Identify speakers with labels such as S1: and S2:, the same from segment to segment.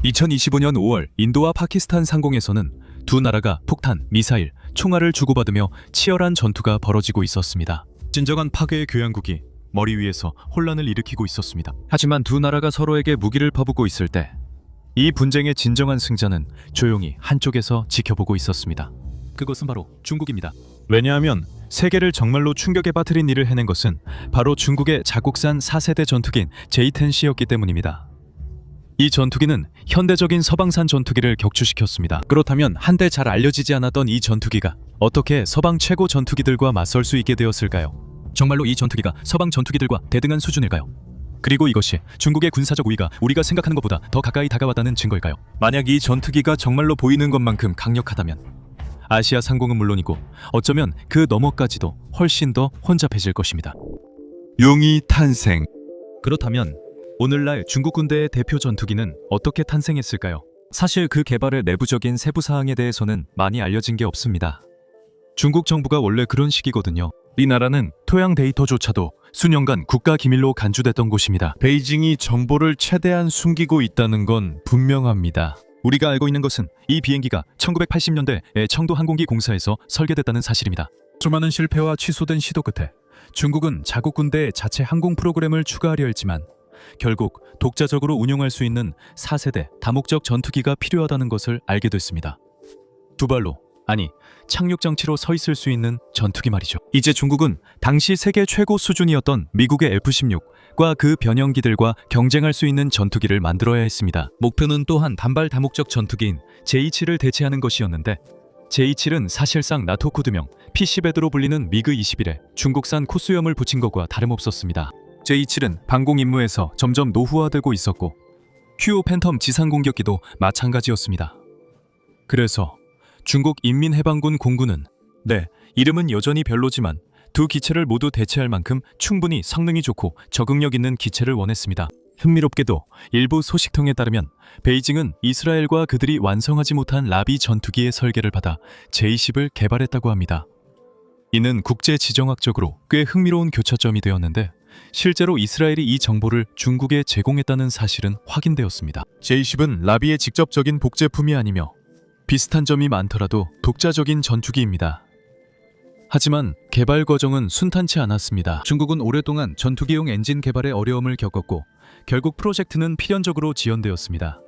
S1: 2025년 5월 인도와 파키스탄 상공에서는 두 나라가 폭탄, 미사일, 총알을 주고받으며 치열한 전투가 벌어지고 있었습니다.
S2: 진정한 파괴의 교양국이 머리 위에서 혼란을 일으키고 있었습니다.
S1: 하지만 두 나라가 서로에게 무기를 퍼붓고 있을 때 이 분쟁의 진정한 승자는 조용히 한쪽에서 지켜보고 있었습니다. 그것은 바로 중국입니다.
S2: 왜냐하면 세계를 정말로 충격에 빠뜨린 일을 해낸 것은 바로 중국의 자국산 4세대 전투기인 J-10C였기 때문입니다.
S1: 이 전투기는 현대적인 서방산 전투기를 격추시켰습니다. 그렇다면 한때 잘 알려지지 않았던 이 전투기가 어떻게 서방 최고 전투기들과 맞설 수 있게 되었을까요? 정말로 이 전투기가 서방 전투기들과 대등한 수준일까요? 그리고 이것이 중국의 군사적 우위가 우리가 생각하는 것보다 더 가까이 다가왔다는 증거일까요? 만약 이 전투기가 정말로 보이는 것만큼 강력하다면 아시아 상공은 물론이고 어쩌면 그 너머까지도 훨씬 더 혼잡해질 것입니다.
S2: 용이 탄생.
S1: 그렇다면 오늘날 중국 군대의 대표 전투기는 어떻게 탄생했을까요? 사실 그 개발의 내부적인 세부 사항에 대해서는 많이 알려진 게 없습니다. 중국 정부가 원래 그런 식이거든요. 이 나라는 토양 데이터조차도 수년간 국가 기밀로 간주됐던 곳입니다.
S2: 베이징이 정보를 최대한 숨기고 있다는 건 분명합니다.
S1: 우리가 알고 있는 것은 이 비행기가 1980년대에 청도 항공기 공사에서 설계됐다는 사실입니다. 수많은 실패와 취소된 시도 끝에 중국은 자국 군대의 자체 항공 프로그램을 추가하려 했지만 결국 독자적으로 운용할 수 있는 4세대 다목적 전투기가 필요하다는 것을 알게 됐습니다. 두 발로, 아니 착륙 장치로 서 있을 수 있는 전투기 말이죠. 이제 중국은 당시 세계 최고 수준이었던 미국의 F-16과 그 변형기들과 경쟁할 수 있는 전투기를 만들어야 했습니다. 목표는 또한 단발 다목적 전투기인 J-7을 대체하는 것이었는데 J-7은 사실상 나토 코드명 P-10에드로 불리는 미그 21에 중국산 코수염을 붙인 것과 다름없었습니다. J-7은 방공 임무에서 점점 노후화되고 있었고 휴 팬텀 지상 공격기도 마찬가지였습니다. 그래서 중국 인민해방군 공군은 이름은 여전히 별로지만 두 기체를 모두 대체할 만큼 충분히 성능이 좋고 적응력 있는 기체를 원했습니다. 흥미롭게도 일부 소식통에 따르면 베이징은 이스라엘과 그들이 완성하지 못한 라비 전투기의 설계를 받아 J-10을 개발했다고 합니다. 이는 국제 지정학적으로 꽤 흥미로운 교차점이 되었는데 실제로 이스라엘이 이 정보를 중국에 제공했다는 사실은 확인되었습니다.
S2: J-10은 라비의 직접적인 복제품이 아니며
S1: 비슷한 점이 많더라도 독자적인 전투기입니다. 하지만 개발 과정은 순탄치 않았습니다. 중국은 오랫동안 전투기용 엔진 개발에 어려움을 겪었고 결국 프로젝트는 필연적으로 지연되었습니다.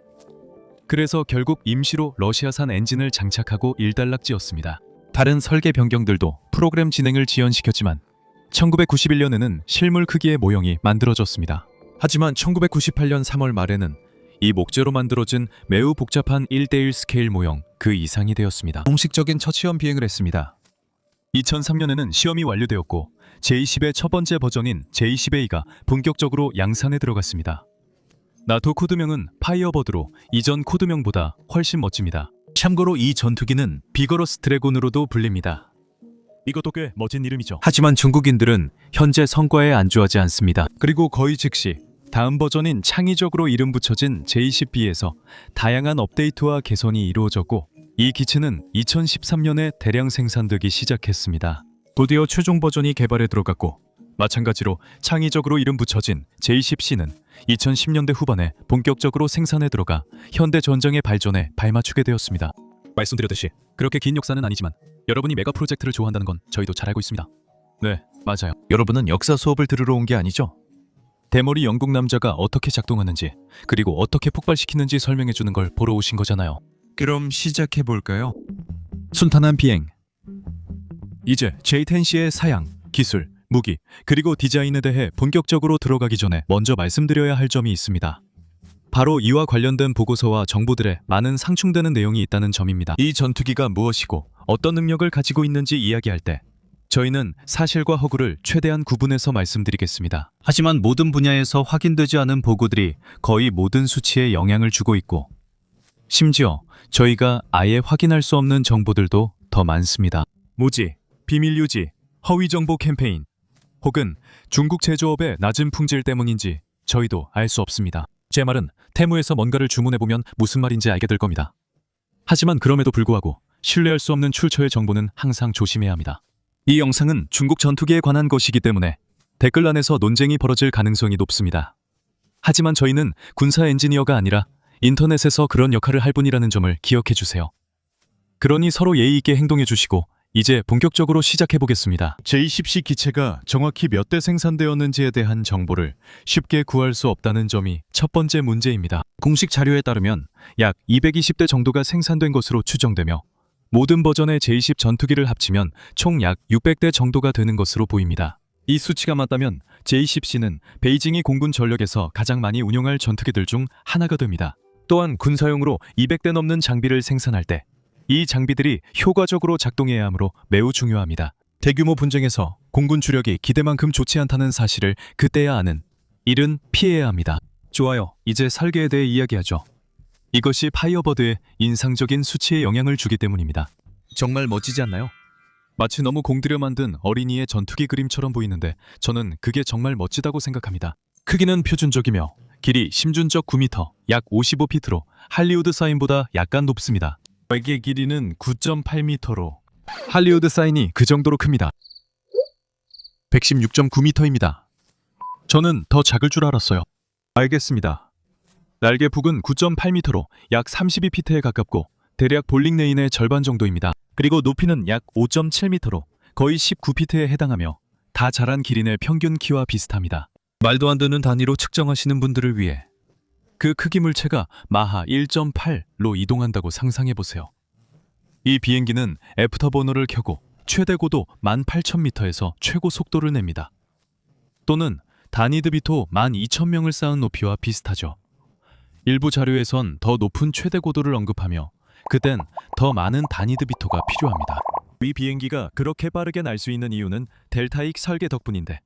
S1: 그래서 결국 임시로 러시아산 엔진을 장착하고 일단락지었습니다. 다른 설계 변경들도 프로그램 진행을 지연시켰지만 1991년에는 실물 크기의 모형이 만들어졌습니다. 하지만 1998년 3월 말에는 이 목재로 만들어진 매우 복잡한 1:1 스케일 모형 그 이상이 되었습니다. 공식적인 첫 시험 비행을 했습니다. 2003년에는 시험이 완료되었고 J-10의 첫 번째 버전인 J-10A가 본격적으로 양산에 들어갔습니다. 나토 코드명은 파이어버드로 이전 코드명보다 훨씬 멋집니다. 참고로 이 전투기는 비거러스 드래곤으로도 불립니다. 이것도 꽤 멋진 이름이죠. 하지만 중국인들은 현재 성과에 안주하지 않습니다. 그리고 거의 즉시 다음 버전인 창의적으로 이름 붙여진 J-10B에서 다양한 업데이트와 개선이 이루어졌고 이 기체는 2013년에 대량 생산되기 시작했습니다. 드디어 최종 버전이 개발에 들어갔고 마찬가지로 창의적으로 이름 붙여진 J-10C는 2010년대 후반에 본격적으로 생산에 들어가 현대 전쟁의 발전에 발맞추게 되었습니다. 말씀드렸듯이 그렇게 긴 역사는 아니지만 여러분이 메가 프로젝트를 좋아한다는 건 저희도 잘 알고 있습니다. 네, 맞아요. 여러분은 역사 수업을 들으러 온 게 아니죠? 대머리 영국 남자가 어떻게 작동하는지 그리고 어떻게 폭발시키는지 설명해주는 걸 보러 오신 거잖아요.
S2: 그럼 시작해볼까요?
S1: 순탄한 비행. 이제 J-10C의 사양, 기술, 무기, 그리고 디자인에 대해 본격적으로 들어가기 전에 먼저 말씀드려야 할 점이 있습니다. 바로 이와 관련된 보고서와 정보들에 많은 상충되는 내용이 있다는 점입니다. 이 전투기가 무엇이고 어떤 능력을 가지고 있는지 이야기할 때 저희는 사실과 허구를 최대한 구분해서 말씀드리겠습니다. 하지만 모든 분야에서 확인되지 않은 보고들이 거의 모든 수치에 영향을 주고 있고 심지어 저희가 아예 확인할 수 없는 정보들도 더 많습니다. 무지, 비밀 유지, 허위 정보 캠페인 혹은 중국 제조업의 낮은 품질 때문인지 저희도 알 수 없습니다. 제 말은 테무에서 뭔가를 주문해보면 무슨 말인지 알게 될 겁니다. 하지만 그럼에도 불구하고 신뢰할 수 없는 출처의 정보는 항상 조심해야 합니다. 이 영상은 중국 전투기에 관한 것이기 때문에 댓글란에서 논쟁이 벌어질 가능성이 높습니다. 하지만 저희는 군사 엔지니어가 아니라 인터넷에서 그런 역할을 할 분이라는 점을 기억해 주세요. 그러니 서로 예의 있게 행동해 주시고 이제 본격적으로 시작해 보겠습니다.
S2: J10C 기체가 정확히 몇 대 생산되었는지에 대한 정보를 쉽게 구할 수 없다는 점이 첫 번째 문제입니다.
S1: 공식 자료에 따르면 약 220대 정도가 생산된 것으로 추정되며 모든 버전의 J10 전투기를 합치면 총 약 600대 정도가 되는 것으로 보입니다. 이 수치가 맞다면 J10C는 베이징이 공군 전력에서 가장 많이 운용할 전투기들 중 하나가 됩니다. 또한 군사용으로 200대 넘는 장비를 생산할 때 이 장비들이 효과적으로 작동해야 하므로 매우 중요합니다. 대규모 분쟁에서 공군 주력이 기대만큼 좋지 않다는 사실을 그때야 아는 일은 피해야 합니다. 좋아요. 이제 설계에 대해 이야기하죠. 이것이 파이어버드의 인상적인 수치에 영향을 주기 때문입니다. 정말 멋지지 않나요? 마치 너무 공들여 만든 어린이의 전투기 그림처럼 보이는데 저는 그게 정말 멋지다고 생각합니다. 크기는 표준적이며 길이 심준적 9m, 약 55피트로 할리우드 사인보다 약간 높습니다. 외계 길이는 9.8m로 할리우드 사인이 그 정도로 큽니다. 116.9m입니다. 저는 더 작을 줄 알았어요. 알겠습니다. 날개 북은 9.8m로 약 32피트에 가깝고 대략 볼링 레인의 절반 정도입니다. 그리고 높이는 약 5.7m로 거의 19피트에 해당하며 다 자란 기린의 평균 키와 비슷합니다. 말도 안 되는 단위로 측정하시는 분들을 위해 그 크기 물체가 마하 1.8로 이동한다고 상상해보세요. 이 비행기는 애프터버너를 켜고 최대 고도 18,000m에서 최고 속도를 냅니다. 또는 다니드 비토 12,000명을 쌓은 높이와 비슷하죠. 일부 자료에선 더 높은 최대 고도를 언급하며 그땐 더 많은 다니드 비토가 필요합니다. 이 비행기가 그렇게 빠르게 날 수 있는 이유는 델타익 설계 덕분인데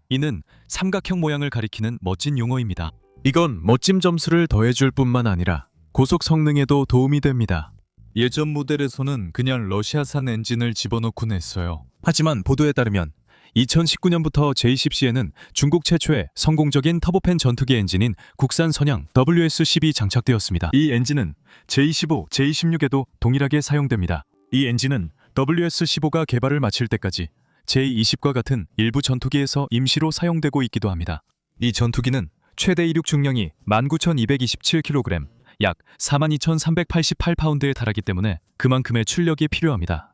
S1: 이는 삼각형 모양을 가리키는 멋진 용어입니다. 이건 멋짐 점수를 더해줄 뿐만 아니라 고속 성능에도 도움이 됩니다. 예전 모델에서는 그냥 러시아산 엔진을 집어넣곤 했어요. 하지만 보도에 따르면 2019년부터 J10C에는 중국 최초의 성공적인 터보팬 전투기 엔진인 국산 선양 WS-10이 장착되었습니다. 이 엔진은 J15, J16에도 동일하게 사용됩니다. 이 엔진은 WS-15가 개발을 마칠 때까지 J20과 같은 일부 전투기에서 임시로 사용되고 있기도 합니다. 이 전투기는 최대 이륙 중량이 19,227kg, 약 42,388파운드에 달하기 때문에 그만큼의 출력이 필요합니다.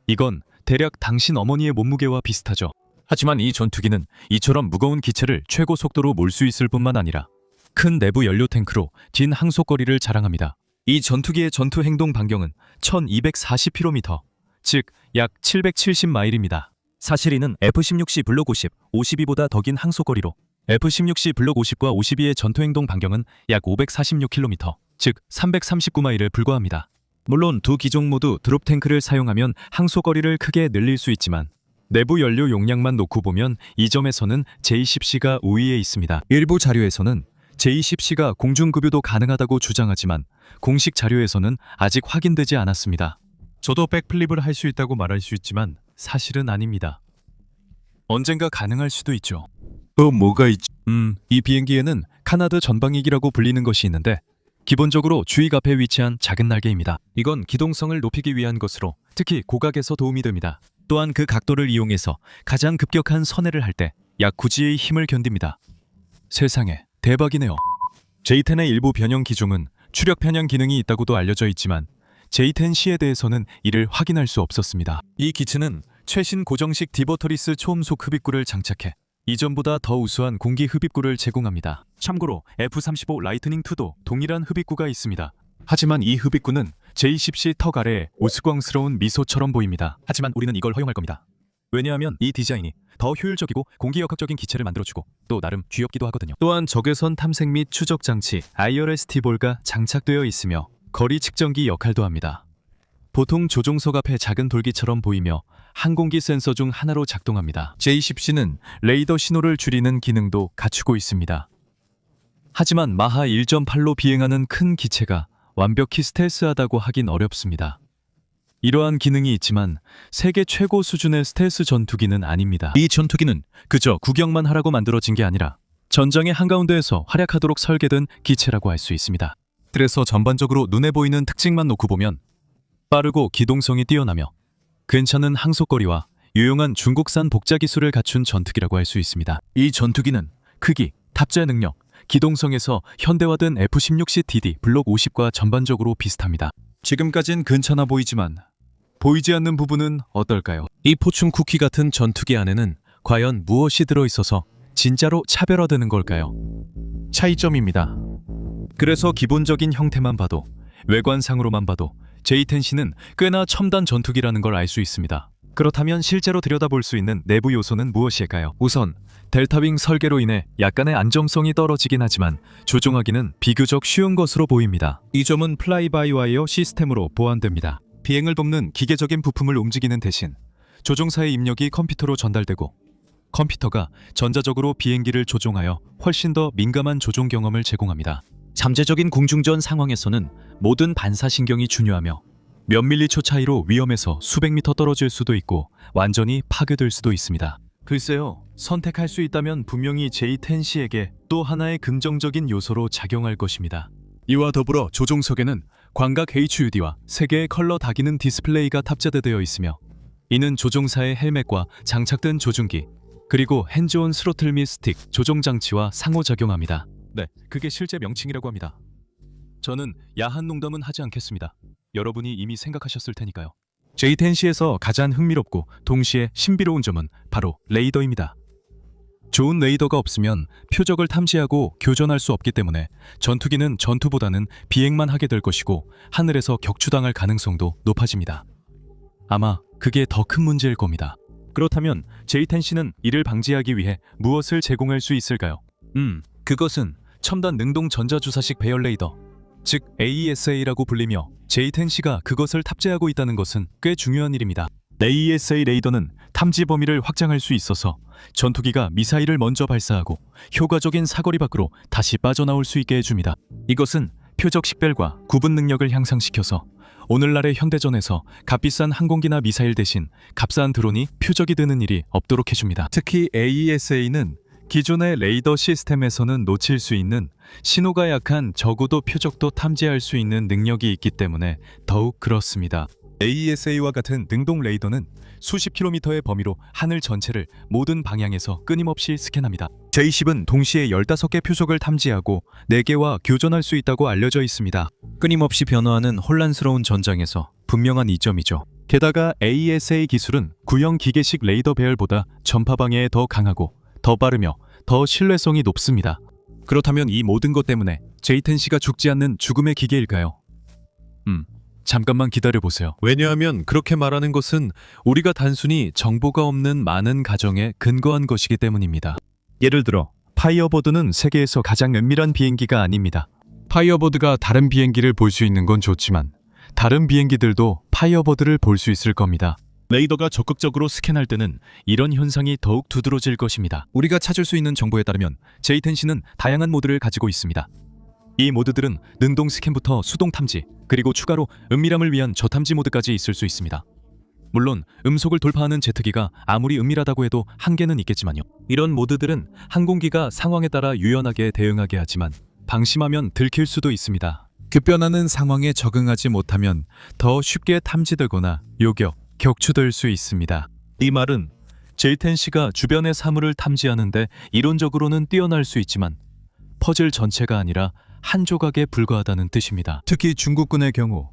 S1: 이건 대략 당신 어머니의 몸무게와 비슷하죠. 하지만 이 전투기는 이처럼 무거운 기체를 최고 속도로 몰 수 있을 뿐만 아니라 큰 내부 연료 탱크로 긴 항속거리를 자랑합니다. 이 전투기의 전투 행동 반경은 1240km, 즉 약 770마일입니다. 사실 이는 F-16C 블록 50, 52보다 더 긴 항속거리로 F-16C 블록 50과 52의 전투행동 반경은 약 546km, 즉 339마일에 불과합니다. 물론 두 기종 모두 드롭 탱크를 사용하면 항속거리를 크게 늘릴 수 있지만 내부 연료 용량만 놓고 보면 이 점에서는 J10C가 우위에 있습니다. 일부 자료에서는 J10C가 공중급유도 가능하다고 주장하지만 공식 자료에서는 아직 확인되지 않았습니다. 저도 백플립을 할 수 있다고 말할 수 있지만 사실은 아닙니다. 언젠가 가능할 수도 있죠. 뭐가 있지? 이 비행기에는 카나드 전방위기라고 불리는 것이 있는데 기본적으로 주익 앞에 위치한 작은 날개입니다. 이건 기동성을 높이기 위한 것으로 특히 고각에서 도움이 됩니다. 또한 그 각도를 이용해서 가장 급격한 선회를 할 때 약 9G의 힘을 견딥니다. 세상에, 대박이네요. J10의 일부 변형 기종은 추력 편향 기능이 있다고도 알려져 있지만 J10C에 대해서는 이를 확인할 수 없었습니다. 이 기체는 최신 고정식 디버터리스 초음속 흡입구를 장착해 이전보다 더 우수한 공기 흡입구를 제공합니다. 참고로 F-35 라이트닝2도 동일한 흡입구가 있습니다. 하지만 이 흡입구는 J10C 턱 아래에 우스꽝스러운 미소처럼 보입니다. 하지만 우리는 이걸 허용할 겁니다. 왜냐하면 이 디자인이 더 효율적이고 공기역학적인 기체를 만들어주고 또 나름 귀엽기도 하거든요. 또한 적외선 탐색 및 추적 장치 IRS-T볼가 장착되어 있으며 거리 측정기 역할도 합니다. 보통 조종석 앞에 작은 돌기처럼 보이며 항공기 센서 중 하나로 작동합니다. J10C는 레이더 신호를 줄이는 기능도 갖추고 있습니다. 하지만 마하 1.8로 비행하는 큰 기체가 완벽히 스텔스하다고 하긴 어렵습니다. 이러한 기능이 있지만 세계 최고 수준의 스텔스 전투기는 아닙니다. 이 전투기는 그저 구경만 하라고 만들어진 게 아니라 전장의 한가운데에서 활약하도록 설계된 기체라고 할 수 있습니다. 그래서 전반적으로 눈에 보이는 특징만 놓고 보면 빠르고 기동성이 뛰어나며 괜찮은 항속거리와 유용한 중국산 복자 기술을 갖춘 전투기라고 할 수 있습니다. 이 전투기는 크기, 탑재 능력, 기동성에서 현대화된 F-16C/DD 블록 50과 전반적으로 비슷합니다. 지금까진 괜찮아 보이지만 보이지 않는 부분은 어떨까요? 이 포춘 쿠키 같은 전투기 안에는 과연 무엇이 들어있어서 진짜로 차별화되는 걸까요? 차이점입니다. 그래서 기본적인 형태만 봐도, 외관상으로만 봐도 J-10C는 꽤나 첨단 전투기라는 걸 알 수 있습니다. 그렇다면 실제로 들여다볼 수 있는 내부 요소는 무엇일까요? 우선 델타윙 설계로 인해 약간의 안정성이 떨어지긴 하지만 조종하기는 비교적 쉬운 것으로 보입니다. 이 점은 플라이바이와이어 시스템으로 보완됩니다. 비행을 돕는 기계적인 부품을 움직이는 대신 조종사의 입력이 컴퓨터로 전달되고, 컴퓨터가 전자적으로 비행기를 조종하여 훨씬 더 민감한 조종 경험을 제공합니다. 잠재적인 공중전 상황에서는 모든 반사신경이 중요하며 몇 밀리초 차이로 위험에서 수백 미터 떨어질 수도 있고 완전히 파괴될 수도 있습니다. 글쎄요, 선택할 수 있다면 분명히 J-10C에게 또 하나의 긍정적인 요소로 작용할 것입니다. 이와 더불어 조종석에는 광각 HUD와 3개의 컬러 다기능 디스플레이가 탑재되어 있으며, 이는 조종사의 헬멧과 장착된 조종기, 그리고 핸즈온 스로틀 및 스틱 조종 장치와 상호작용합니다. 네, 그게 실제 명칭이라고 합니다. 저는 야한 농담은 하지 않겠습니다. 여러분이 이미 생각하셨을 테니까요. J-10C에서 가장 흥미롭고 동시에 신비로운 점은 바로 레이더입니다. 좋은 레이더가 없으면 표적을 탐지하고 교전할 수 없기 때문에 전투기는 전투보다는 비행만 하게 될 것이고 하늘에서 격추당할 가능성도 높아집니다. 아마 그게 더 큰 문제일 겁니다. 그렇다면 J-10C는 이를 방지하기 위해 무엇을 제공할 수 있을까요? 그것은 첨단 능동 전자주사식 배열 레이더, 즉 AESA라고 불리며 J-10C가 그것을 탑재하고 있다는 것은 꽤 중요한 일입니다. AESA 레이더는 탐지 범위를 확장할 수 있어서 전투기가 미사일을 먼저 발사하고 효과적인 사거리 밖으로 다시 빠져나올 수 있게 해줍니다. 이것은 표적 식별과 구분 능력을 향상시켜서 오늘날의 현대전에서 값비싼 항공기나 미사일 대신 값싼 드론이 표적이 되는 일이 없도록 해줍니다. 특히 AESA는 기존의 레이더 시스템에서는 놓칠 수 있는 신호가 약한 저고도 표적도 탐지할 수 있는 능력이 있기 때문에 더욱 그렇습니다. AESA와 같은 능동 레이더는 수십 킬로미터의 범위로 하늘 전체를 모든 방향에서 끊임없이 스캔합니다. J-10은 동시에 15개 표적을 탐지하고 4개와 교전할 수 있다고 알려져 있습니다. 끊임없이 변화하는 혼란스러운 전장에서 분명한 이점이죠. 게다가 AESA 기술은 구형 기계식 레이더 배열보다 전파 방해에 더 강하고 더 빠르며 더 신뢰성이 높습니다. 그렇다면 이 모든 것 때문에 J-10C가 죽지 않는 죽음의 기계일까요? 잠깐만 기다려보세요. 왜냐하면 그렇게 말하는 것은 우리가 단순히 정보가 없는 많은 가정에 근거한 것이기 때문입니다. 예를 들어 파이어버드는 세계에서 가장 은밀한 비행기가 아닙니다. 파이어버드가 다른 비행기를 볼 수 있는 건 좋지만 다른 비행기들도 파이어버드를 볼 수 있을 겁니다. 레이더가 적극적으로 스캔할 때는 이런 현상이 더욱 두드러질 것입니다. 우리가 찾을 수 있는 정보에 따르면 J-10C는 다양한 모드를 가지고 있습니다. 이 모드들은 능동 스캔부터 수동 탐지, 그리고 추가로 은밀함을 위한 저탐지 모드까지 있을 수 있습니다. 물론 음속을 돌파하는 제트기가 아무리 은밀하다고 해도 한계는 있겠지만요. 이런 모드들은 항공기가 상황에 따라 유연하게 대응하게 하지만 방심하면 들킬 수도 있습니다. 급변하는 상황에 적응하지 못하면 더 쉽게 탐지되거나 요격, 격추될 수 있습니다. 이 말은 J-10C가 주변의 사물을 탐지하는데 이론적으로는 뛰어날 수 있지만 퍼즐 전체가 아니라 한 조각에 불과하다는 뜻입니다. 특히 중국군의 경우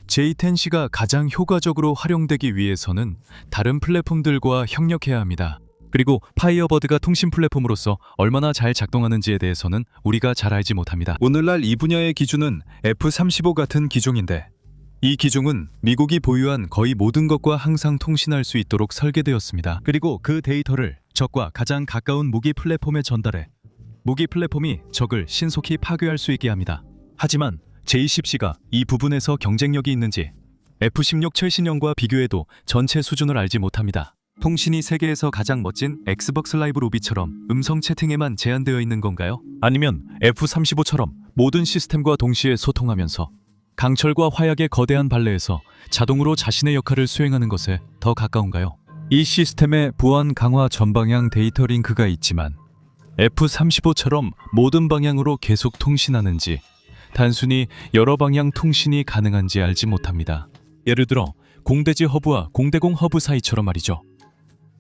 S1: J-10C가 가장 효과적으로 활용되기 위해서는 다른 플랫폼들과 협력해야 합니다. 그리고 파이어버드가 통신 플랫폼으로서 얼마나 잘 작동하는지에 대해서는 우리가 잘 알지 못합니다. 오늘날 이 분야의 기준은 F-35 같은 기종인데, 이 기종은 미국이 보유한 거의 모든 것과 항상 통신할 수 있도록 설계되었습니다. 그리고 그 데이터를 적과 가장 가까운 무기 플랫폼에 전달해 무기 플랫폼이 적을 신속히 파괴할 수 있게 합니다. 하지만 J-10C가 이 부분에서 경쟁력이 있는지 F-16 최신형과 비교해도 전체 수준을 알지 못합니다. 통신이 세계에서 가장 멋진 엑스박스 라이브 로비처럼 음성 채팅에만 제한되어 있는 건가요? 아니면 F-35처럼 모든 시스템과 동시에 소통하면서 강철과 화약의 거대한 발레에서 자동으로 자신의 역할을 수행하는 것에 더 가까운가요? 이 시스템에 보안 강화 전방향 데이터 링크가 있지만 F-35처럼 모든 방향으로 계속 통신하는지, 단순히 여러 방향 통신이 가능한지 알지 못합니다. 예를 들어 공대지 허브와 공대공 허브 사이처럼 말이죠.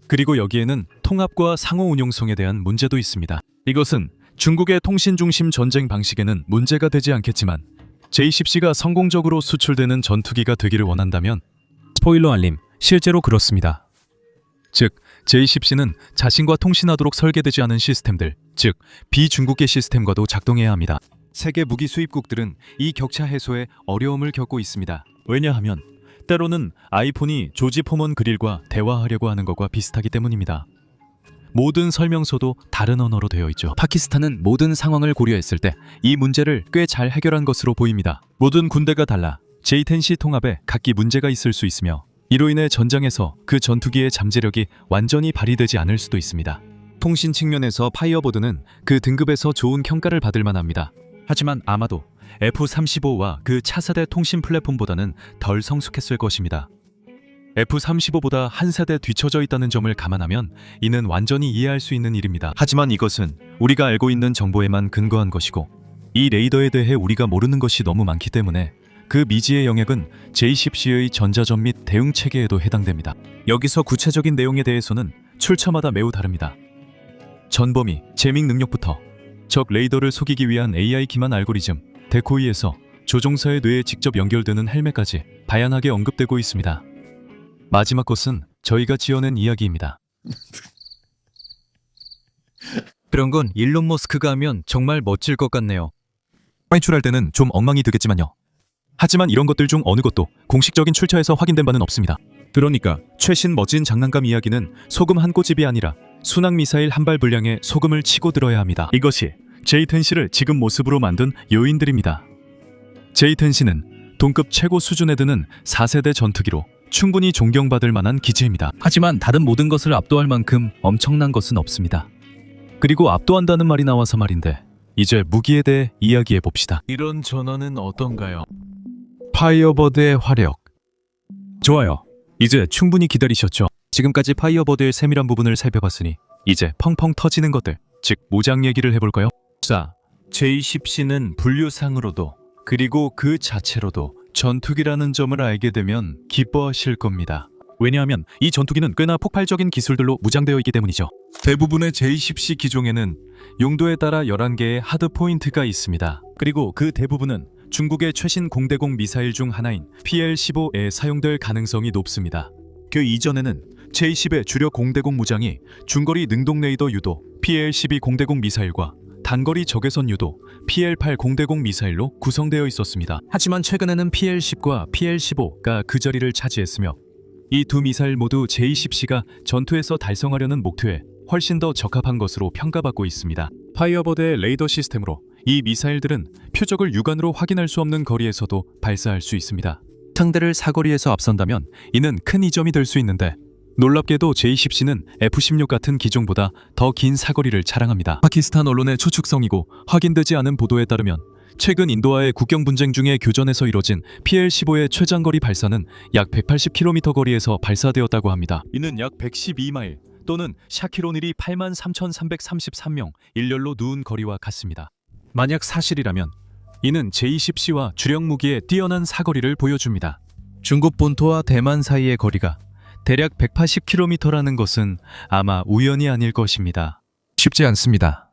S1: 그리고 여기에는 통합과 상호 운용성에 대한 문제도 있습니다. 이것은 중국의 통신 중심 전쟁 방식에는 문제가 되지 않겠지만 J-10C가 성공적으로 수출되는 전투기가 되기를 원한다면
S2: 스포일러 알림, 실제로 그렇습니다.
S1: 즉 J-10C는 자신과 통신하도록 설계되지 않은 시스템들, 즉 비중국계 시스템과도 작동해야 합니다. 세계 무기 수입국들은 이 격차 해소에 어려움을 겪고 있습니다. 왜냐하면 때로는 아이폰이 조지 포먼 그릴과 대화하려고 하는 것과 비슷하기 때문입니다. 모든 설명서도 다른 언어로 되어 있죠. 파키스탄은 모든 상황을 고려했을 때 이 문제를 꽤 잘 해결한 것으로 보입니다. 모든 군대가 달라 J-10C 통합에 각기 문제가 있을 수 있으며 이로 인해 전장에서 그 전투기의 잠재력이 완전히 발휘되지 않을 수도 있습니다. 통신 측면에서 파이어보드는 그 등급에서 좋은 평가를 받을 만합니다. 하지만 아마도 F-35와 그 차세대 통신 플랫폼보다는 덜 성숙했을 것입니다. F-35보다 한 세대 뒤처져 있다는 점을 감안하면 이는 완전히 이해할 수 있는 일입니다. 하지만 이것은 우리가 알고 있는 정보에만 근거한 것이고 이 레이더에 대해 우리가 모르는 것이 너무 많기 때문에 그 미지의 영역은 J-10C의 전자전 및 대응 체계에도 해당됩니다. 여기서 구체적인 내용에 대해서는 출처마다 매우 다릅니다. 전범위, 제밍 능력부터 적 레이더를 속이기 위한 AI 기반 알고리즘, 데코이에서 조종사의 뇌에 직접 연결되는 헬멧까지 다양하게 언급되고 있습니다. 마지막 것은 저희가 지어낸 이야기입니다. 그런 건 일론 머스크가 하면 정말 멋질 것 같네요. 회출할 때는 좀 엉망이 되겠지만요. 하지만 이런 것들 중 어느 것도 공식적인 출처에서 확인된 바는 없습니다. 그러니까 최신 멋진 장난감 이야기는 소금 한 꼬집이 아니라 순항 미사일 한 발 분량의 소금을 치고 들어야 합니다. 이것이 J-10C를 지금 모습으로 만든 요인들입니다. J-10C는 동급 최고 수준에 드는 4세대 전투기로 충분히 존경받을 만한 기지입니다. 하지만 다른 모든 것을 압도할 만큼 엄청난 것은 없습니다. 그리고 압도한다는 말이 나와서 말인데 이제 무기에 대해 이야기해 봅시다. 이런 전화는 어떤가요? 파이어버드의 화력. 좋아요. 이제 충분히 기다리셨죠? 지금까지 파이어버드의 세밀한 부분을 살펴봤으니 이제 펑펑 터지는 것들, 즉 모장 얘기를 해볼까요? 자, J-10C는 분류상으로도 그리고 그 자체로도 전투기라는 점을 알게 되면 기뻐하실 겁니다. 왜냐하면 이 전투기는 꽤나 폭발적인 기술들로 무장되어 있기 때문이죠. 대부분의 J-10C 기종에는 용도에 따라 11개의 하드 포인트가 있습니다. 그리고 그 대부분은 중국의 최신 공대공 미사일 중 하나인 PL-15에 사용될 가능성이 높습니다. 그 이전에는 J-10의 주력 공대공 무장이 중거리 능동 레이더 유도 PL-12 공대공 미사일과 단거리 적외선 유도 PL-8 공대공 미사일로 구성되어 있었습니다. 하지만 최근에는 PL-10과 PL-15가 그 자리를 차지했으며 이 두 미사일 모두 J-10C가 전투에서 달성하려는 목표에 훨씬 더 적합한 것으로 평가받고 있습니다. 파이어버드의 레이더 시스템으로 이 미사일들은 표적을 육안으로 확인할 수 없는 거리에서도 발사할 수 있습니다. 상대를 사거리에서 앞선다면 이는 큰 이점이 될 수 있는데 놀랍게도 J-10C는 F-16 같은 기종보다 더 긴 사거리를 자랑합니다. 파키스탄 언론의 추측성이고 확인되지 않은 보도에 따르면 최근 인도와의 국경 분쟁 중에 교전에서 이뤄진 PL-15의 최장거리 발사는 약 180km 거리에서 발사되었다고 합니다. 이는 약 112마일 또는 샤키로닐이 83,333명 일렬로 누운 거리와 같습니다. 만약 사실이라면 이는 J-10C와 주력 무기의 뛰어난 사거리를 보여줍니다. 중국 본토와 대만 사이의 거리가 대략 180km라는 것은 아마 우연이 아닐 것입니다. 쉽지 않습니다.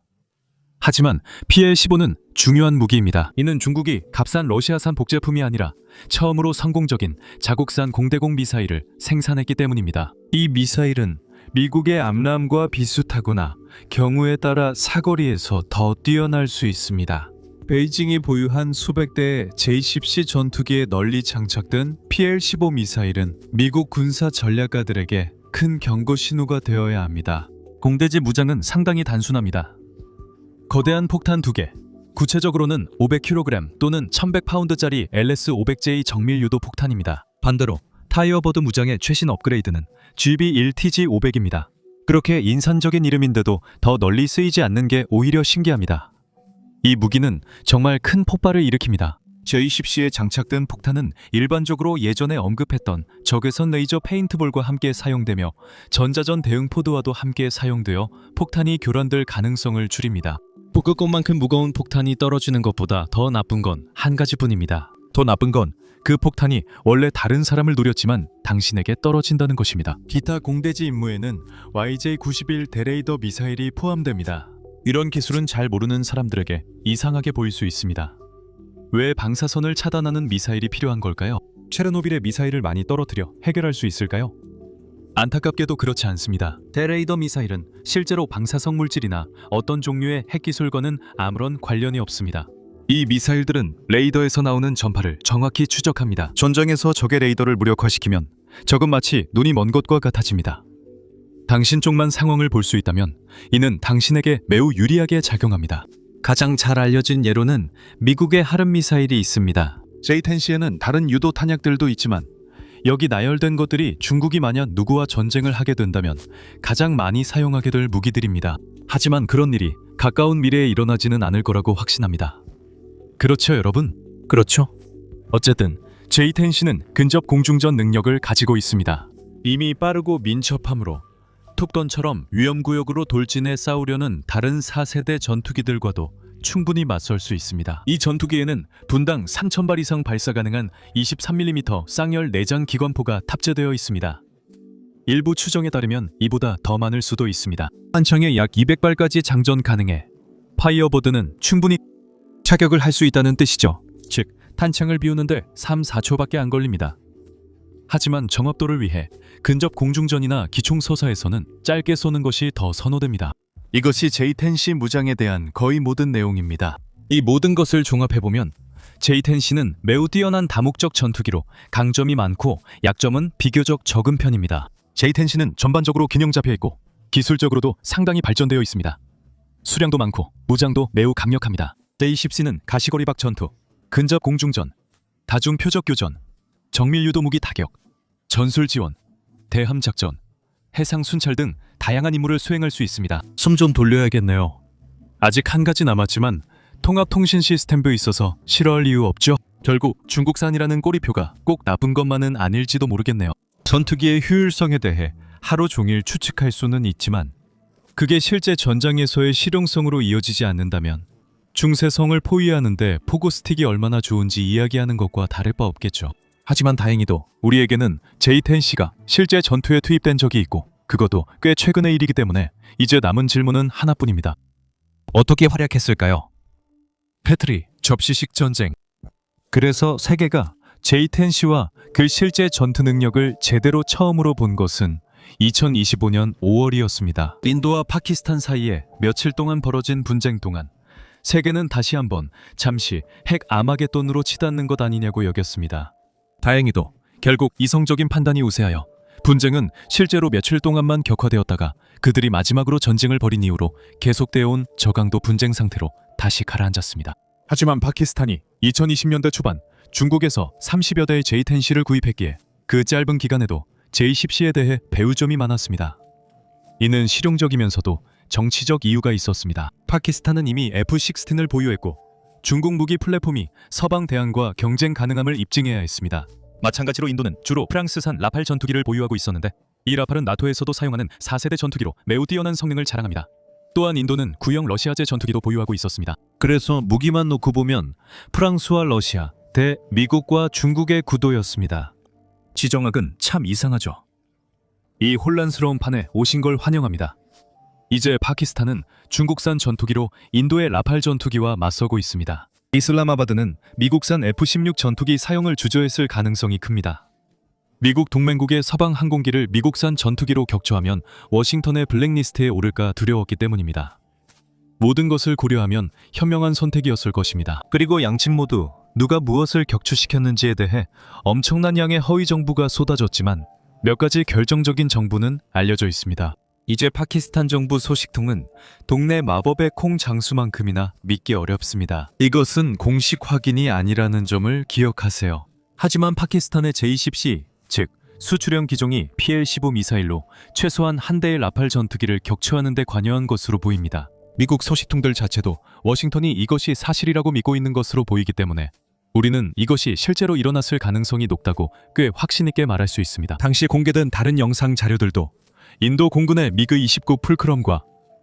S1: 하지만 PL-15는 중요한 무기입니다. 이는 중국이 값싼 러시아산 복제품이 아니라 처음으로 성공적인 자국산 공대공 미사일을 생산했기 때문입니다. 이 미사일은 미국의 암람과 비슷하거나 경우에 따라 사거리에서 더 뛰어날 수 있습니다. 베이징이 보유한 수백 대의 J-10C 전투기에 널리 장착된 PL-15 미사일은 미국 군사 전략가들에게 큰 경고 신호가 되어야 합니다. 공대지 무장은 상당히 단순합니다. 거대한 폭탄 2개, 구체적으로는 500kg 또는 1100파운드짜리 LS-500J 정밀 유도 폭탄입니다. 반대로 타이어버드 무장의 최신 업그레이드는 GB1TG-500입니다. 그렇게 인산적인 이름인데도 더 널리 쓰이지 않는 게 오히려 신기합니다. 이 무기는 정말 큰 폭발을 일으킵니다. J-10C에 장착된 폭탄은 일반적으로 예전에 언급했던 적외선 레이저 페인트볼과 함께 사용되며 전자전 대응 포드와도 함께 사용되어 폭탄이 교란될 가능성을 줄입니다. 볶을 것만큼 무거운 폭탄이 떨어지는 것보다 더 나쁜 건 한 가지뿐입니다. 더 나쁜 건 그 폭탄이 원래 다른 사람을 노렸지만 당신에게 떨어진다는 것입니다. 기타 공대지 임무에는 YJ-91 대레이더 미사일이 포함됩니다. 이런 기술은 잘 모르는 사람들에게 이상하게 보일 수 있습니다. 왜 방사선을 차단하는 미사일이 필요한 걸까요?
S2: 체르노빌의 미사일을 많이 떨어뜨려 해결할 수 있을까요?
S1: 안타깝게도 그렇지 않습니다. 대레이더 미사일은 실제로 방사성 물질이나 어떤 종류의 핵기술과는 아무런 관련이 없습니다. 이 미사일들은 레이더에서 나오는 전파를 정확히 추적합니다. 전장에서 적의 레이더를 무력화시키면 적은 마치 눈이 먼 것과 같아집니다. 당신 쪽만 상황을 볼 수 있다면 이는 당신에게 매우 유리하게 작용합니다. 가장 잘 알려진 예로는 미국의 하름 미사일이 있습니다. J-10C에는 다른 유도 탄약들도 있지만 여기 나열된 것들이 중국이 만약 누구와 전쟁을 하게 된다면 가장 많이 사용하게 될 무기들입니다. 하지만 그런 일이 가까운 미래에 일어나지는 않을 거라고 확신합니다. 그렇죠, 여러분? 그렇죠. 어쨌든 J-10C는 근접 공중전 능력을 가지고 있습니다. 이미 빠르고 민첩함으로 툭던처럼 위험구역으로 돌진해 싸우려는 다른 4세대 전투기들과도 충분히 맞설 수 있습니다. 이 전투기에는 분당 3,000발 이상 발사 가능한 23mm 쌍열 내장 기관포가 탑재되어 있습니다. 일부 추정에 따르면 이보다 더 많을 수도 있습니다. 한 창에 약 200발까지 장전 가능해 파이어보드는 충분히 차격을 할 수 있다는 뜻이죠. 즉, 탄창을 비우는데 3-4초밖에 안 걸립니다. 하지만 정확도를 위해 근접 공중전이나 기총서사에서는 짧게 쏘는 것이 더 선호됩니다. 이것이 J-10C 무장에 대한 거의 모든 내용입니다. 이 모든 것을 종합해보면 J-10C는 매우 뛰어난 다목적 전투기로 강점이 많고 약점은 비교적 적은 편입니다. J-10C는 전반적으로 균형 잡혀있고 기술적으로도 상당히 발전되어 있습니다. 수량도 많고 무장도 매우 강력합니다. J-10C는 가시거리박 전투, 근접 공중전, 다중 표적 교전, 정밀 유도 무기 타격, 전술 지원, 대함 작전, 해상 순찰 등 다양한 임무를 수행할 수 있습니다. 숨 좀 돌려야겠네요. 아직 한 가지 남았지만 통합 통신 시스템도 있어서 싫어할 이유 없죠? 결국 중국산이라는 꼬리표가 꼭 나쁜 것만은 아닐지도 모르겠네요. 전투기의 효율성에 대해 하루 종일 추측할 수는 있지만 그게 실제 전장에서의 실용성으로 이어지지 않는다면 중세성을 포위하는데 포고 스틱이 얼마나 좋은지 이야기하는 것과 다를 바 없겠죠. 하지만 다행히도 우리에게는 J-10C가 실제 전투에 투입된 적이 있고 그것도 꽤 최근의 일이기 때문에 이제 남은 질문은 하나뿐입니다. 어떻게 활약했을까요? 패트리, 접시식 전쟁. 그래서 세계가 J-10C와 그 실제 전투 능력을 제대로 처음으로 본 것은 2025년 5월이었습니다. 인도와 파키스탄 사이에 며칠 동안 벌어진 분쟁 동안 세계는 다시 한번 잠시 핵 아마겟돈으로 치닫는 것 아니냐고 여겼습니다. 다행히도 결국 이성적인 판단이 우세하여 분쟁은 실제로 며칠 동안만 격화되었다가 그들이 마지막으로 전쟁을 벌인 이후로 계속되어 온 저강도 분쟁 상태로 다시 가라앉았습니다. 하지만 파키스탄이 2020년대 초반 중국에서 30여 대의 J-10C를 구입했기에 그 짧은 기간에도 J-10C에 대해 배울 점이 많았습니다. 이는 실용적이면서도 정치적 이유가 있었습니다. 파키스탄은 이미 F-16을 보유했고 중국 무기 플랫폼이 서방 대항과 경쟁 가능함을 입증해야 했습니다. 마찬가지로 인도는 주로 프랑스산 라팔 전투기를 보유하고 있었는데 이 라팔은 나토에서도 사용하는 4세대 전투기로 매우 뛰어난 성능을 자랑합니다. 또한 인도는 구형 러시아제 전투기도 보유하고 있었습니다. 그래서 무기만 놓고 보면 프랑스와 러시아 대 미국과 중국의 구도였습니다. 지정학은 참 이상하죠. 이 혼란스러운 판에 오신 걸 환영합니다. 이제 파키스탄은 중국산 전투기로 인도의 라팔 전투기와 맞서고 있습니다. 이슬람아바드는 미국산 F-16 전투기 사용을 주저했을 가능성이 큽니다. 미국 동맹국의 서방 항공기를 미국산 전투기로 격추하면 워싱턴의 블랙리스트에 오를까 두려웠기 때문입니다. 모든 것을 고려하면 현명한 선택이었을 것입니다. 그리고 양측 모두 누가 무엇을 격추시켰는지에 대해 엄청난 양의 허위 정보가 쏟아졌지만 몇 가지 결정적인 정보는 알려져 있습니다. 이제 파키스탄 정부 소식통은 동네 마법의 콩 장수만큼이나 믿기 어렵습니다. 이것은 공식 확인이 아니라는 점을 기억하세요. 하지만 파키스탄의 J-10C, 즉 수출형 기종이 PL-15 미사일로 최소한 한 대의 라팔 전투기를 격추하는 데 관여한 것으로 보입니다. 미국 소식통들 자체도 워싱턴이 이것이 사실이라고 믿고 있는 것으로 보이기 때문에 우리는 이것이 실제로 일어났을 가능성이 높다고 꽤 확신 있게 말할 수 있습니다. 당시 공개된 다른 영상 자료들도 인도 공군의 미그-29 풀크럼과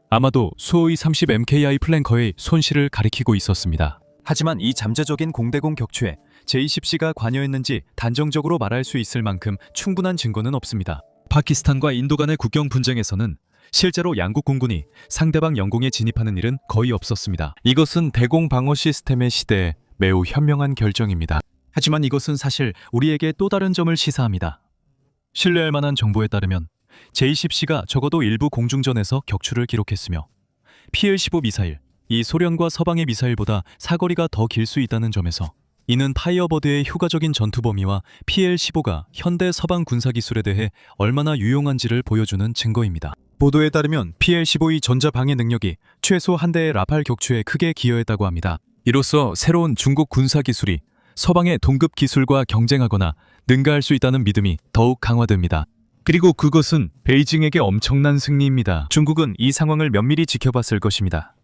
S1: 아마도 수호이 30 MKI 플랭커의 손실을 가리키고 있었습니다. 하지만 이 잠재적인 공대공 격추에 J-10C가 관여했는지 단정적으로 말할 수 있을 만큼 충분한 증거는 없습니다. 파키스탄과 인도 간의 국경 분쟁에서는
S2: 실제로 양국 공군이 상대방 영공에 진입하는 일은 거의 없었습니다. 이것은 대공 방어 시스템의 시대에 매우 현명한 결정입니다. 하지만 이것은 사실 우리에게 또 다른 점을 시사합니다. 신뢰할 만한 정보에 따르면 J-10C가 적어도 일부 공중전에서 격추를 기록했으며 PL-15 미사일, 이 소련과 서방의 미사일보다 사거리가 더 길 수 있다는 점에서 이는 파이어버드의 효과적인 전투 범위와 PL-15가 현대 서방 군사 기술에 대해 얼마나 유용한지를 보여주는 증거입니다. 보도에 따르면 PL-15의 전자 방해 능력이 최소 한 대의 라팔 격추에 크게 기여했다고 합니다. 이로써 새로운 중국 군사 기술이 서방의 동급 기술과 경쟁하거나 능가할 수 있다는 믿음이 더욱 강화됩니다. 그리고 그것은 베이징에게 엄청난 승리입니다. 중국은 이 상황을 면밀히 지켜봤을 것입니다.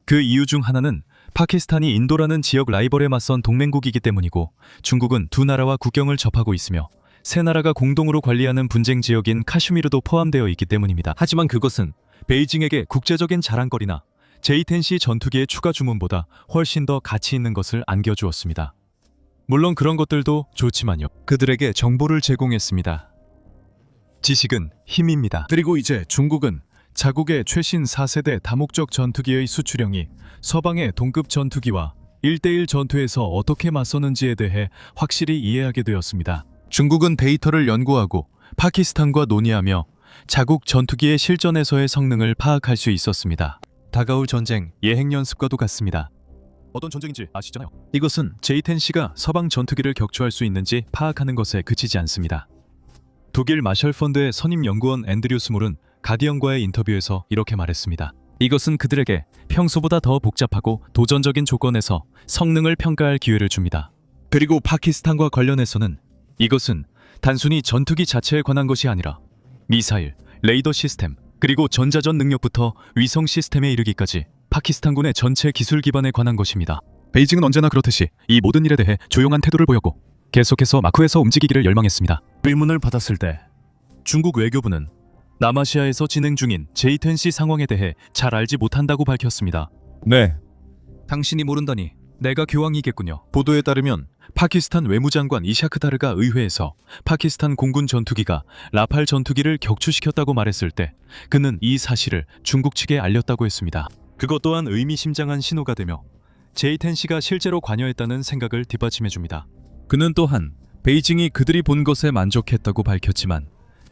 S2: 그 이유 중 하나는 파키스탄이 인도라는 지역 라이벌에 맞선 동맹국이기 때문이고, 중국은 두 나라와 국경을 접하고 있으며 세 나라가 공동으로 관리하는 분쟁 지역인 카슈미르도 포함되어 있기 때문입니다. 하지만 그것은 베이징에게 국제적인 자랑거리나 J-10C 전투기의 추가 주문보다 훨씬 더 가치 있는 것을 안겨주었습니다. 물론 그런 것들도 좋지만요. 그들에게 정보를 제공했습니다. 지식은 힘입니다. 그리고 이제 중국은 자국의 최신 4세대 다목적 전투기의 수출형이 서방의 동급 전투기와 1대1 전투에서 어떻게 맞서는지에 대해 확실히 이해하게 되었습니다. 중국은 데이터를 연구하고 파키스탄과 논의하며 자국 전투기의 실전에서의 성능을 파악할 수 있었습니다. 다가올 전쟁 예행 연습과도 같습니다. 어떤 전쟁인지 아시잖아요. 이것은 J-10C가 서방 전투기를 격추할 수 있는지 파악하는 것에 그치지 않습니다. 독일 마셜 펀드의 선임 연구원 앤드류 스몰은 가디언과의 인터뷰에서 이렇게 말했습니다. 이것은 그들에게 평소보다 더 복잡하고 도전적인 조건에서 성능을 평가할 기회를 줍니다. 그리고 파키스탄과 관련해서는 이것은 단순히 전투기 자체에 관한 것이 아니라 미사일, 레이더 시스템, 그리고 전자전 능력부터 위성 시스템에 이르기까지 파키스탄군의 전체 기술 기반에 관한 것입니다. 베이징은 언제나 그렇듯이 이 모든 일에 대해 조용한 태도를 보였고 계속해서 마쿠에서 움직이기를 열망했습니다. 의문을 받았을 때 중국 외교부는 남아시아에서 진행 중인 J-10C 상황에 대해 잘 알지 못한다고 밝혔습니다. 네. 당신이 모른다니 내가 교황이겠군요. 보도에 따르면 파키스탄 외무장관 이샤크다르가 의회에서 파키스탄 공군 전투기가 라팔 전투기를 격추시켰다고 말했을 때 그는 이 사실을 중국 측에 알렸다고 했습니다. 그것 또한 의미심장한 신호가 되며 J-10C가 실제로 관여했다는 생각을 뒷받침해줍니다. 그는 또한 베이징이 그들이 본 것에 만족했다고 밝혔지만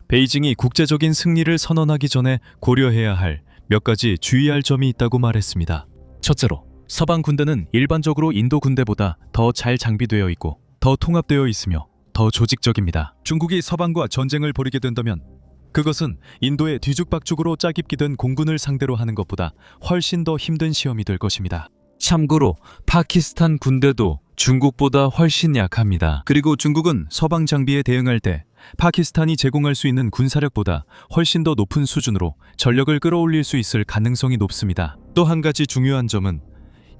S2: 베이징이 국제적인 승리를 선언하기 전에 고려해야 할 몇 가지 주의할 점이 있다고 말했습니다. 첫째로, 서방 군대는 일반적으로 인도 군대보다 더 잘 장비되어 있고 더 통합되어 있으며 더 조직적입니다. 중국이 서방과 전쟁을 벌이게 된다면 그것은 인도의 뒤죽박죽으로 짜깁기 된 공군을 상대로 하는 것보다 훨씬 더 힘든 시험이 될 것입니다. 참고로 파키스탄 군대도 중국보다 훨씬 약합니다. 그리고 중국은 서방 장비에 대응할 때 파키스탄이 제공할 수 있는 군사력보다 훨씬 더 높은 수준으로 전력을 끌어올릴 수 있을 가능성이 높습니다. 또 한 가지 중요한 점은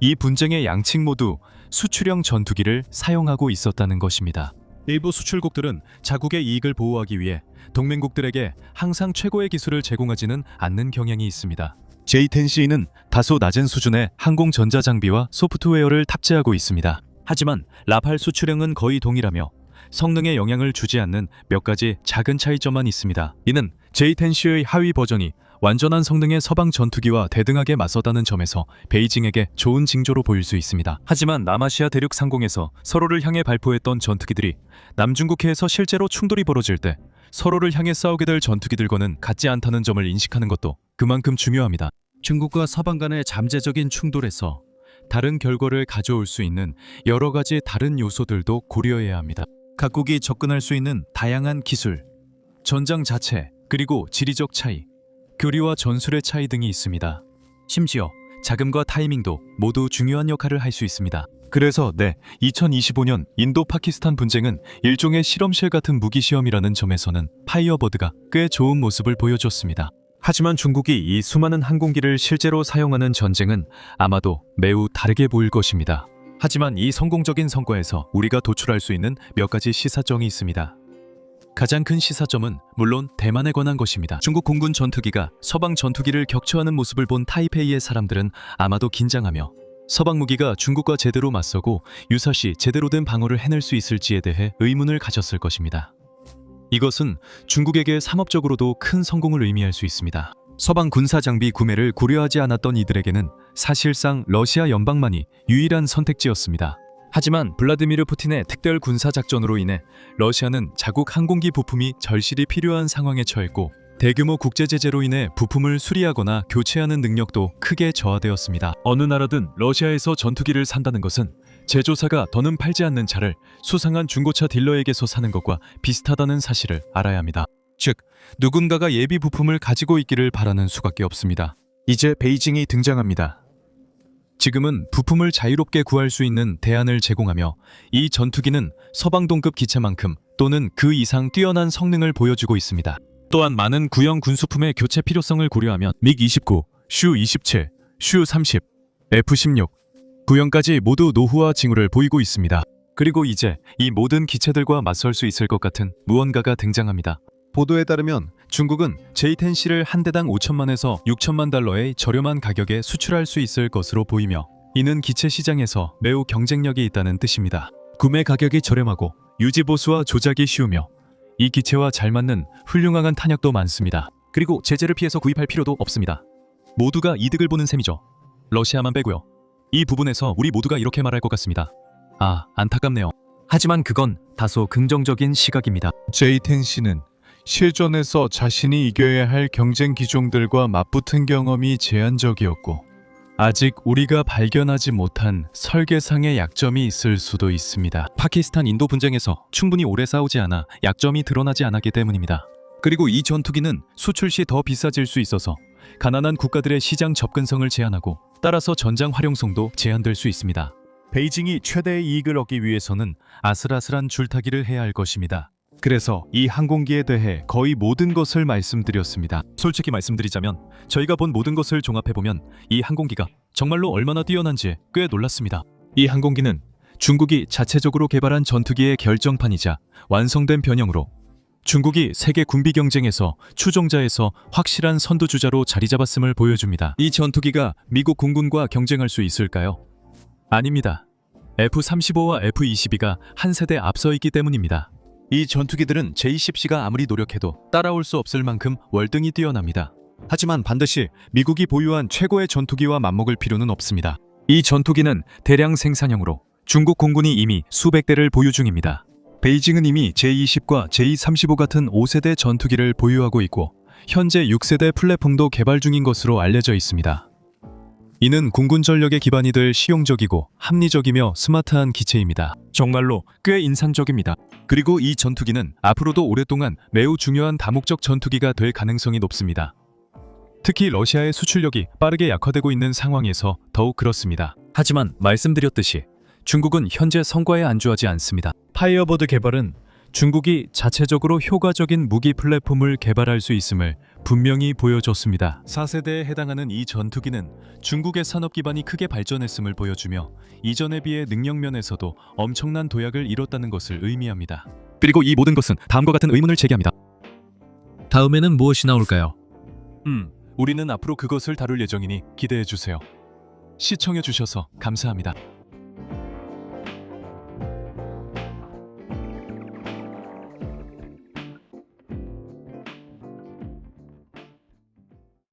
S2: 이 분쟁의 양측 모두 수출형 전투기를 사용하고 있었다는 것입니다. 일부 수출국들은 자국의 이익을 보호하기 위해 동맹국들에게 항상 최고의 기술을 제공하지는 않는 경향이 있습니다. J-10C는 다소 낮은 수준의 항공 전자장비와 소프트웨어를 탑재하고 있습니다. 하지만 라팔 수출형은 거의 동일하며 성능에 영향을 주지 않는 몇 가지 작은 차이점만 있습니다. 이는 J-10C의 하위 버전이 완전한 성능의 서방 전투기와 대등하게 맞서다는 점에서 베이징에게 좋은 징조로 보일 수 있습니다. 하지만 남아시아 대륙 상공에서 서로를 향해 발포했던 전투기들이 남중국해에서 실제로 충돌이 벌어질 때 서로를 향해 싸우게 될 전투기들과는 같지 않다는 점을 인식하는 것도 그만큼 중요합니다. 중국과 서방 간의 잠재적인 충돌에서 다른 결과를 가져올 수 있는 여러 가지 다른 요소들도 고려해야 합니다. 각국이 접근할 수 있는 다양한 기술, 전장 자체, 그리고 지리적 차이, 교리와 전술의 차이 등이 있습니다. 심지어 자금과 타이밍도 모두 중요한 역할을 할 수 있습니다. 그래서 2025년 인도 파키스탄 분쟁은 일종의 실험실 같은 무기 시험이라는 점에서는 파이어버드가 꽤 좋은 모습을 보여줬습니다. 하지만 중국이 이 수많은 항공기를 실제로 사용하는 전쟁은 아마도 매우 다르게 보일 것입니다. 하지만 이 성공적인 성과에서 우리가 도출할 수 있는 몇 가지 시사점이 있습니다. 가장 큰 시사점은 물론 대만에 관한 것입니다. 중국 공군 전투기가 서방 전투기를 격추하는 모습을 본 타이페이의 사람들은 아마도 긴장하며 서방 무기가 중국과 제대로 맞서고 유사시 제대로 된 방어를 해낼 수 있을지에 대해 의문을 가졌을 것입니다. 이것은 중국에게 상업적으로도 큰 성공을 의미할 수 있습니다. 서방 군사 장비 구매를 고려하지 않았던 이들에게는 사실상 러시아 연방만이 유일한 선택지였습니다. 하지만 블라디미르 푸틴의 특별 군사 작전으로 인해 러시아는 자국 항공기 부품이 절실히 필요한 상황에 처했고 대규모 국제 제재로 인해 부품을 수리하거나 교체하는 능력도 크게 저하되었습니다.
S1: 어느 나라든 러시아에서 전투기를 산다는 것은 제조사가 더는 팔지 않는 차를 수상한 중고차 딜러에게서 사는 것과 비슷하다는 사실을 알아야 합니다.
S2: 즉, 누군가가 예비 부품을 가지고 있기를 바라는 수밖에 없습니다.
S1: 이제 베이징이 등장합니다. 지금은 부품을 자유롭게 구할 수 있는 대안을 제공하며 이 전투기는 서방 동급 기체만큼 또는 그 이상 뛰어난 성능을 보여주고 있습니다. 또한 많은 구형 군수품의 교체 필요성을 고려하면 믹-29, 슈-27, 슈-30, F-16 구형까지 모두 노후화 징후를 보이고 있습니다. 그리고 이제 이 모든 기체들과 맞설 수 있을 것 같은 무언가가 등장합니다. 보도에 따르면 중국은 J-10C를 한 대당 5천만에서 6천만 달러의 저렴한 가격에 수출할 수 있을 것으로 보이며 이는 기체 시장에서 매우 경쟁력이 있다는 뜻입니다. 구매 가격이 저렴하고 유지 보수와 조작이 쉬우며 이 기체와 잘 맞는 훌륭한 탄약도 많습니다. 그리고 제재를 피해서 구입할 필요도 없습니다. 모두가 이득을 보는 셈이죠. 러시아만 빼고요. 이 부분에서 우리 모두가 이렇게 말할 것 같습니다. 아, 안타깝네요. 하지만 그건 다소 긍정적인 시각입니다.
S3: J-10C는 실전에서 자신이 이겨야 할 경쟁 기종들과 맞붙은 경험이 제한적이었고 아직 우리가 발견하지 못한 설계상의 약점이 있을 수도 있습니다.
S1: 파키스탄 인도 분쟁에서 충분히 오래 싸우지 않아 약점이 드러나지 않았기 때문입니다. 그리고 이 전투기는 수출 시 더 비싸질 수 있어서 가난한 국가들의 시장 접근성을 제한하고 따라서 전장 활용성도 제한될 수 있습니다.
S2: 베이징이 최대의 이익을 얻기 위해서는 아슬아슬한 줄타기를 해야 할 것입니다. 그래서 이 항공기에 대해 거의 모든 것을 말씀드렸습니다.
S1: 솔직히 말씀드리자면 저희가 본 모든 것을 종합해보면 이 항공기가 정말로 얼마나 뛰어난지 꽤 놀랐습니다. 이 항공기는 중국이 자체적으로 개발한 전투기의 결정판이자 완성된 변형으로 중국이 세계 군비 경쟁에서 추종자에서 확실한 선두주자로 자리 잡았음을 보여줍니다. 이 전투기가 미국 공군과 경쟁할 수 있을까요? 아닙니다. F-35와 F-22가 한 세대 앞서 있기 때문입니다. 이 전투기들은 J-10C가 아무리 노력해도 따라올 수 없을 만큼 월등히 뛰어납니다. 하지만 반드시 미국이 보유한 최고의 전투기와 맞먹을 필요는 없습니다. 이 전투기는 대량 생산형으로 중국 공군이 이미 수백 대를 보유 중입니다. 베이징은 이미 J-20과 J-35 같은 5세대 전투기를 보유하고 있고 현재 6세대 플랫폼도 개발 중인 것으로 알려져 있습니다. 이는 공군 전력의 기반이 될 실용적이고 합리적이며 스마트한 기체입니다. 정말로 꽤 인상적입니다. 그리고 이 전투기는 앞으로도 오랫동안 매우 중요한 다목적 전투기가 될 가능성이 높습니다. 특히 러시아의 수출력이 빠르게 약화되고 있는 상황에서 더욱 그렇습니다. 하지만 말씀드렸듯이 중국은 현재 성과에 안주하지 않습니다. 파이어버드 개발은 중국이 자체적으로 효과적인 무기 플랫폼을 개발할 수 있음을 분명히 보여줬습니다. 4세대에 해당하는 이 전투기는 중국의 산업 기반이 크게 발전했음을 보여주며 이전에 비해 능력 면에서도 엄청난 도약을 이뤘다는 것을 의미합니다. 그리고 이 모든 것은 다음과 같은 의문을 제기합니다. 다음에는 무엇이 나올까요? 우리는 앞으로 그것을 다룰 예정이니 기대해 주세요. 시청해 주셔서 감사합니다.